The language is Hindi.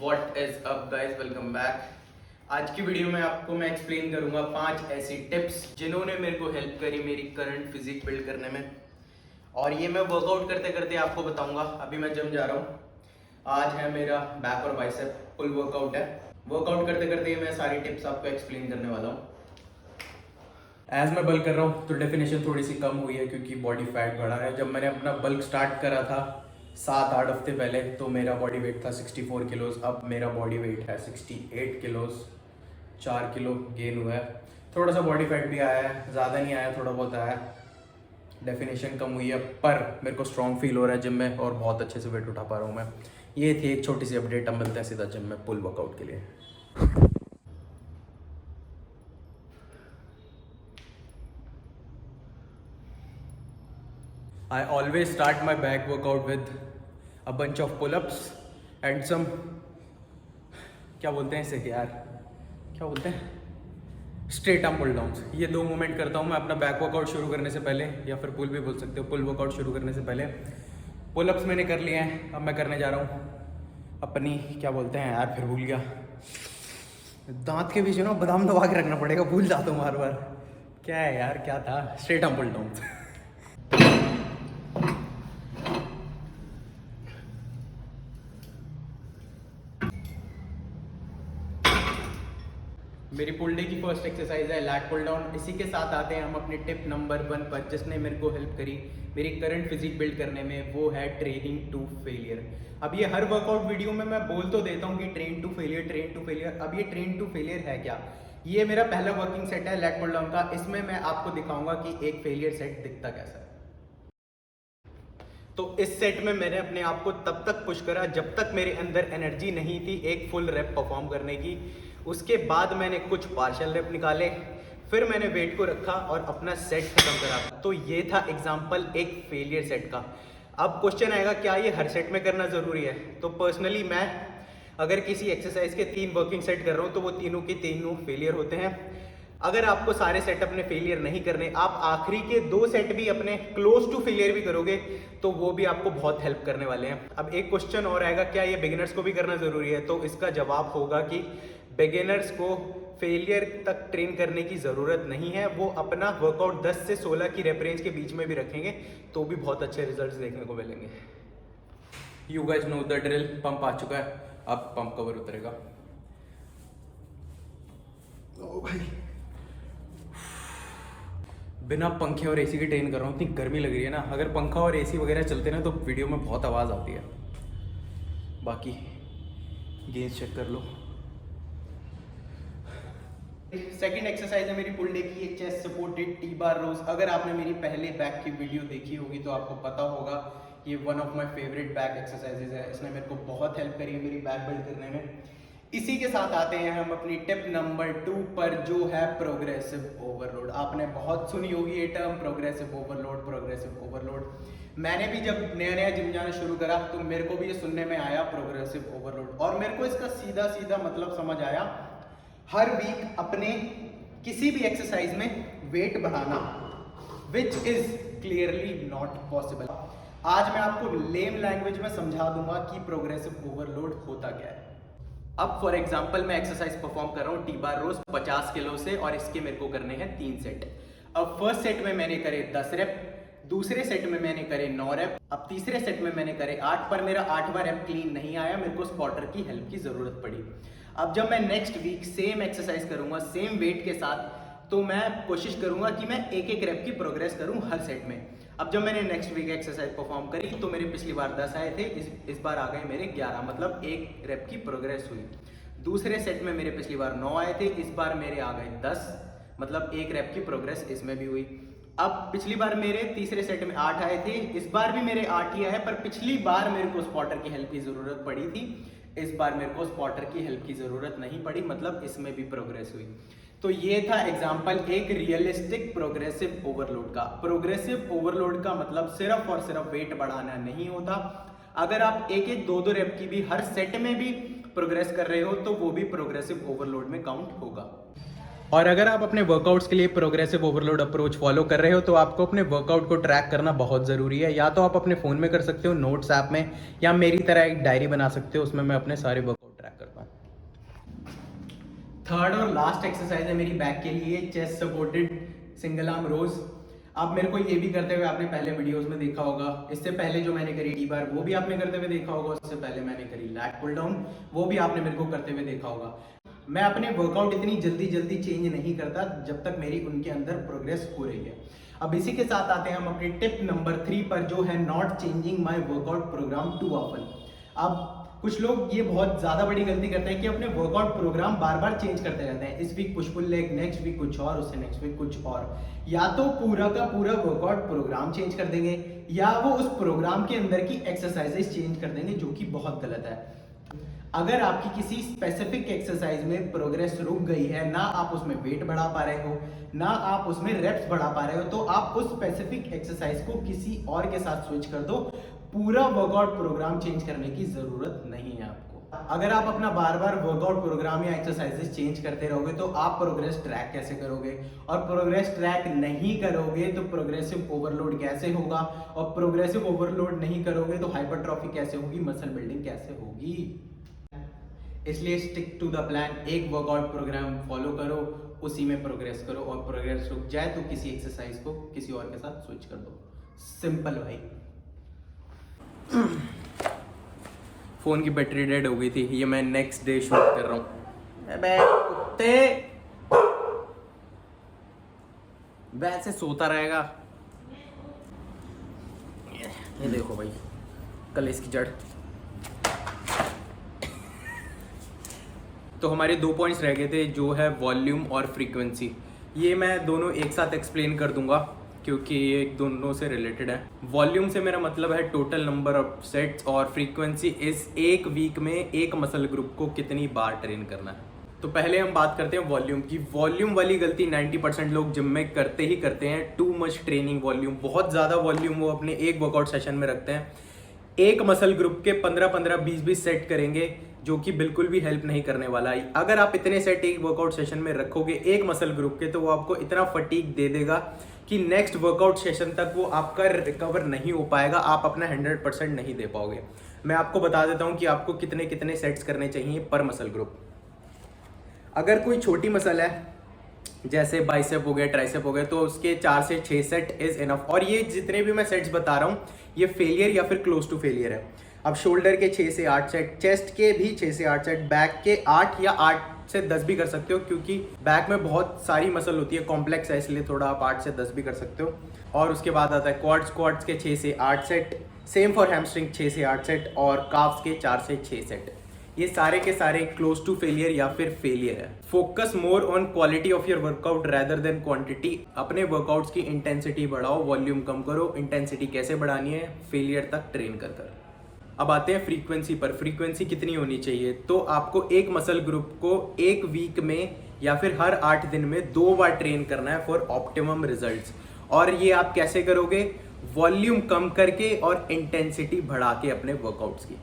What is up guys, welcome back. आज की वीडियो में आपको मैं एक्सप्लेन करूंगा 5 ऐसी टिप्स जिन्होंने मेरे को हेल्प करी मेरी करंट फिजिक बिल्ड करने में। और ये मैं वर्कआउट करते करते आपको बताऊंगा। अभी मैं जिम जा रहा हूँ। आज है मेरा बैक और बाइसेप फुल वर्कआउट है। वर्कआउट करते करते मैं सारी टिप्स आपको एक्सप्लेन करने वाला हूँ। एज मैं बल्क कर रहा हूँ तो डेफिनेशन थोड़ी सी कम हुई है क्योंकि बॉडी फैट बढ़ा है। जब मैंने अपना बल्क स्टार्ट करा था 7-8 हफ्ते पहले तो मेरा बॉडी वेट था 64 किलोज। अब मेरा बॉडी वेट है 68 किलोज। 4 किलो गेन हुआ है। थोड़ा सा बॉडी फैट भी आया है, ज़्यादा नहीं आया, थोड़ा बहुत आया है। डेफिनेशन कम हुई है पर मेरे को स्ट्रॉन्ग फील हो रहा है जिम में और बहुत अच्छे से वेट उठा पा रहा हूँ मैं। ये थी एक छोटी सी अपडेट। अब मिलते हैं सीधा जिम में पुल वर्कआउट के लिए। I always start my back workout with a bunch of pull-ups and some, क्या बोलते हैं इसे यार, क्या बोलते हैं, स्ट्रेट आर्म पुल डाउन्स। ये 2 मूवमेंट करता हूँ मैं अपना बैक वर्कआउट शुरू करने से पहले, या फिर पुल भी बोल सकते हो। पुल वर्कआउट शुरू करने से पहले पुल-अप्स मैंने कर लिए हैं। अब मैं करने जा रहा हूँ अपनी, क्या बोलते हैं यार, फिर भूल गया। दांत के बीच में ना बादाम दबा के रखना पड़ेगा, भूल जाता हूँ बार बार। क्या है यार, क्या था, स्ट्रेट आर्म पुल डाउन्स। मेरी पुल डे की फर्स्ट एक्सरसाइज है लैट पुल डाउन। इसी के साथ आते हैं हम अपने टिप नंबर 1 पर, जिसने मेरे को हेल्प करी मेरी करंट फिजिक बिल्ड करने में। वो है ट्रेनिंग टू फेलियर। अब ये हर वर्कआउट वीडियो में मैं बोल तो देता हूँ कि train to failure, train to failure. अब ये ट्रेन टू फेलियर है क्या? ये मेरा पहला वर्किंग सेट है लैट पुल डाउन का। इसमें मैं आपको दिखाऊंगा कि एक फेलियर सेट दिखता कैसा है। तो इस सेट में मैंने अपने आप को तब तक पुश करा जब तक मेरे अंदर एनर्जी नहीं थी एक फुल रेप परफॉर्म करने की। उसके बाद मैंने कुछ पार्शियल रेप निकाले, फिर मैंने वेट को रखा और अपना सेट खत्म करा। तो ये था एग्जांपल एक फेलियर सेट का। अब क्वेश्चन आएगा, क्या ये हर सेट में करना ज़रूरी है? तो पर्सनली मैं अगर किसी एक्सरसाइज के 3 वर्किंग सेट कर रहा हूँ तो वो तीनों के तीनों फेलियर होते हैं। अगर आपको सारे सेट अपने फेलियर नहीं करने, आप आखिरी के 2 सेट भी अपने क्लोज टू फेलियर भी करोगे तो वो भी आपको बहुत हेल्प करने वाले हैं। अब एक क्वेश्चन और आएगा, क्या ये बिगिनर्स को भी करना ज़रूरी है? तो इसका जवाब होगा कि बिगिनर्स को फेलियर तक ट्रेन करने की ज़रूरत नहीं है। वो अपना वर्कआउट 10 से 16 की रेप रेंज के बीच में भी रखेंगे तो भी बहुत अच्छे रिजल्ट्स देखने को मिलेंगे। You guys know the drill. Pump आ चुका है, अब पंप कवर उतरेगा। ओ भाई, बिना पंखे और एसी के ट्रेन कर रहा हूँ। इतनी गर्मी लग रही है ना। अगर पंखा और एसी वगैरह चलते ना तो वीडियो में बहुत आवाज़ आती है। बाकी गेंस चेक कर लो। सेकंड एक्सरसाइज है मेरी पुल डे की, एक चेस्ट सपोर्टेड टी बार रोज। अगर आपने मेरी पहले बैक की वीडियो देखी होगी तो आपको पता होगा ये one of my favourite back exercises है। इसने मेरे को बहुत हेल्प करी है मेरी बैक बिल्ड करने में। इसी के साथ आते हैं हम अपनी टिप नंबर 2 पर, जो है प्रोग्रेसिव ओवरलोड। आपने बहुत सुनी होगी ये term, progressive overload, progressive overload. मैंने भी जब नया नया जिम जाना शुरू करा तो मेरे को भी ये सुनने में आया प्रोग्रेसिव ओवरलोड, और मेरे को इसका सीधा सीधा मतलब समझ आया, हर वीक अपने किसी भी एक्सरसाइज में वेट बढ़ाना, which is clearly not possible. आज मैं आपको लेम लैंग्वेज में समझा दूंगा कि प्रोग्रेसिव ओवरलोड होता क्या है। अब फॉर एग्जांपल मैं एक्सरसाइज परफॉर्म कर रहा हूँ टी बार रोज 50 किलो से, और इसके मेरे को करने हैं 3 सेट। अब फर्स्ट सेट में मैंने करे 10 रेप, दूसरे सेट में मैंने करे 9 रेप, अब तीसरे सेट में मैंने करे 8, पर मेरा 8वां रेप क्लीन नहीं आया, मेरे को स्पॉटर की हेल्प की जरूरत पड़ी। अब जब मैं नेक्स्ट वीक सेम एक्सरसाइज करूंगा सेम वेट के साथ, तो मैं कोशिश करूंगा कि मैं एक एक रेप की प्रोग्रेस करूं हर सेट में। अब जब मैंने नेक्स्ट वीक एक्सरसाइज परफॉर्म करी तो मेरे पिछली बार 10 आए थे, इस बार आ गए मेरे 11, मतलब एक रेप की प्रोग्रेस हुई। दूसरे सेट में मेरे पिछली बार 9 आए थे, इस बार मेरे आ गए 10, मतलब एक रेप की प्रोग्रेस इसमें भी हुई। अब पिछली बार मेरे तीसरे सेट में 8 आए थे, इस बार भी मेरे 8 ही आए, पर पिछली बार मेरे को स्पॉटर की हेल्प की जरूरत पड़ी थी, इस बार मेरे को स्पॉटर की हेल्प की जरूरत नहीं पड़ी, मतलब इसमें भी प्रोग्रेस हुई। तो ये था एग्जांपल एक रियलिस्टिक प्रोग्रेसिव ओवरलोड का। प्रोग्रेसिव ओवरलोड का मतलब सिर्फ और सिर्फ वेट बढ़ाना नहीं होता। अगर आप एक एक 2-2 रेप की भी हर सेट में भी प्रोग्रेस कर रहे हो तो वो भी प्रोग्रेसिव ओवरलोड में काउंट होगा। और अगर आप अपने वर्कआउट्स के लिए प्रोग्रेसिव ओवरलोड अप्रोच फॉलो कर रहे हो तो आपको अपने वर्कआउट को ट्रैक करना बहुत ज़रूरी है। या तो आप अपने फ़ोन में कर सकते हो नोट्स ऐप में, या मेरी तरह एक डायरी बना सकते हो, उसमें मैं अपने सारे वर्कआउट ट्रैक थर्ड और लास्ट एक्सरसाइज है मेरी बैक के लिए, चेस्ट सपोर्टेड सिंगल आर्म रोज। आप मेरे को ये भी करते हुए आपने पहले वीडियोस में देखा होगा। इससे पहले जो मैंने करी टी बार वो भी आपने करते हुए देखा होगा। उससे पहले मैंने करी लैट पुल डाउन, वो भी आपने मेरे को करते हुए देखा होगा। मैं अपने वर्कआउट इतनी जल्दी चेंज नहीं करता जब तक मेरी उनके अंदर प्रोग्रेस हो रही है। अब इसी के साथ आते हैं हम अपनी टिप नंबर 3 पर, जो है not changing my workout program too often. अब कुछ लोग ये बहुत ज़्यादा बड़ी गलती करते हैं कि अपने वर्कआउट प्रोग्राम बार बार चेंज करते रहते हैं। इस week push pull leg, next week कुछ और, उससे नेक्स्ट वीक कुछ और। या तो पूरा का पूरा वर्कआउट प्रोग्राम चेंज कर देंगे, या वो उस प्रोग्राम के अंदर की एक्सरसाइजेस चेंज कर देंगे, जो कि बहुत गलत है। अगर आपकी किसी स्पेसिफिक एक्सरसाइज में प्रोग्रेस रुक गई है, ना आप उसमें वेट बढ़ा पा रहे हो, ना आप उसमें रेप्स बढ़ा पा रहे हो, तो आप उस स्पेसिफिक एक्सरसाइज को किसी और के साथ स्विच कर दो। पूरा वर्कआउट प्रोग्राम चेंज करने की जरूरत नहीं है आपको। अगर आप अपना बार बार वर्कआउट प्रोग्राम या एक्सरसाइजेस चेंज करते रहोगे तो आप प्रोग्रेस ट्रैक कैसे करोगे? और प्रोग्रेस ट्रैक नहीं करोगे तो प्रोग्रेसिव ओवरलोड कैसे होगा? और प्रोग्रेसिव ओवरलोड नहीं करोगे तो हाइपरट्रॉफी कैसे होगी, मसल बिल्डिंग कैसे होगी? इसलिए स्टिक टू द प्लान। एक वर्कआउट प्रोग्राम फॉलो करो, उसी में प्रोग्रेस करो, और प्रोग्रेस रुक जाए तो किसी एक्सरसाइज को किसी और के साथ स्विच कर दो। सिंपल भाई। फोन की बैटरी डेड हो गई थी, ये मैं नेक्स्ट डे शूट कर रहा हूँ। कुत्ते वैसे सोता रहेगा। ये देखो भाई, कल इसकी जड़। तो हमारे 2 पॉइंट्स रह गए थे, जो है वॉल्यूम और फ्रीक्वेंसी। ये मैं दोनों एक साथ एक्सप्लेन कर दूंगा क्योंकि ये दोनों से रिलेटेड है। वॉल्यूम से मेरा मतलब है टोटल नंबर ऑफ सेट्स, और फ्रीक्वेंसी इस एक वीक में एक मसल ग्रुप को कितनी बार ट्रेन करना है। तो पहले हम बात करते हैं वॉल्यूम की। वॉल्यूम वाली गलती 90% लोग जिम में करते ही करते हैं। टू मच ट्रेनिंग वॉल्यूम, बहुत ज़्यादा वॉल्यूम वो अपने एक वर्कआउट सेशन में रखते हैं। एक मसल ग्रुप के 15-15, 20-20 सेट करेंगे, जो कि बिल्कुल भी हेल्प नहीं करने वाला है। अगर आप इतने सेट एक वर्कआउट सेशन में रखोगे एक मसल ग्रुप के, तो वो आपको इतना फटीग दे देगा कि नेक्स्ट वर्कआउट सेशन तक वो आपका रिकवर नहीं हो पाएगा, आप अपना 100% नहीं दे पाओगे। मैं आपको बता देता हूँ कि आपको कितने कितने सेट्स करने चाहिए पर मसल ग्रुप। अगर कोई छोटी मसल है, जैसे बाइसेप हो गया, ट्राइसेप हो गया, तो उसके 4 से 6 सेट इज इनफ। और ये जितने भी मैं सेट्स बता रहा हूँ, ये फेलियर या फिर क्लोज टू फेलियर है। अब शोल्डर के 6 से 8 सेट, चेस्ट के भी 6 से 8 सेट, बैक के 8 या 8 से 10 भी कर सकते हो, क्योंकि बैक में बहुत सारी मसल होती है, कॉम्प्लेक्स है, इसलिए थोड़ा आप 8 से 10 भी कर सकते हो। और उसके बाद आता है क्वाड्स। क्वाड्स के 6 से 8 सेट, सेम फॉर हैमस्ट्रिंग 6 से 8 सेट, और काफ्स के 4 से 6 सेट। ये सारे के सारे क्लोज टू फेलियर या फिर फेलियर है। Focus more on quality of your workout rather than quantity. अपने वर्कआउट्स की इंटेंसिटी बढ़ाओ, वॉल्यूम कम करो। इंटेंसिटी कैसे बढ़ानी है? फेलियर तक ट्रेन कर कर। अब आते हैं फ्रीक्वेंसी पर। फ्रीक्वेंसी कितनी होनी चाहिए? तो आपको एक मसल ग्रुप को एक वीक में या फिर हर 8 दिन में 2 बार ट्रेन करना है फॉर ऑप्टिमम रिजल्ट्स। और ये आप कैसे करोगे? वॉल्यूम कम करके और इंटेंसिटी बढ़ा के अपने वर्कआउट्स की।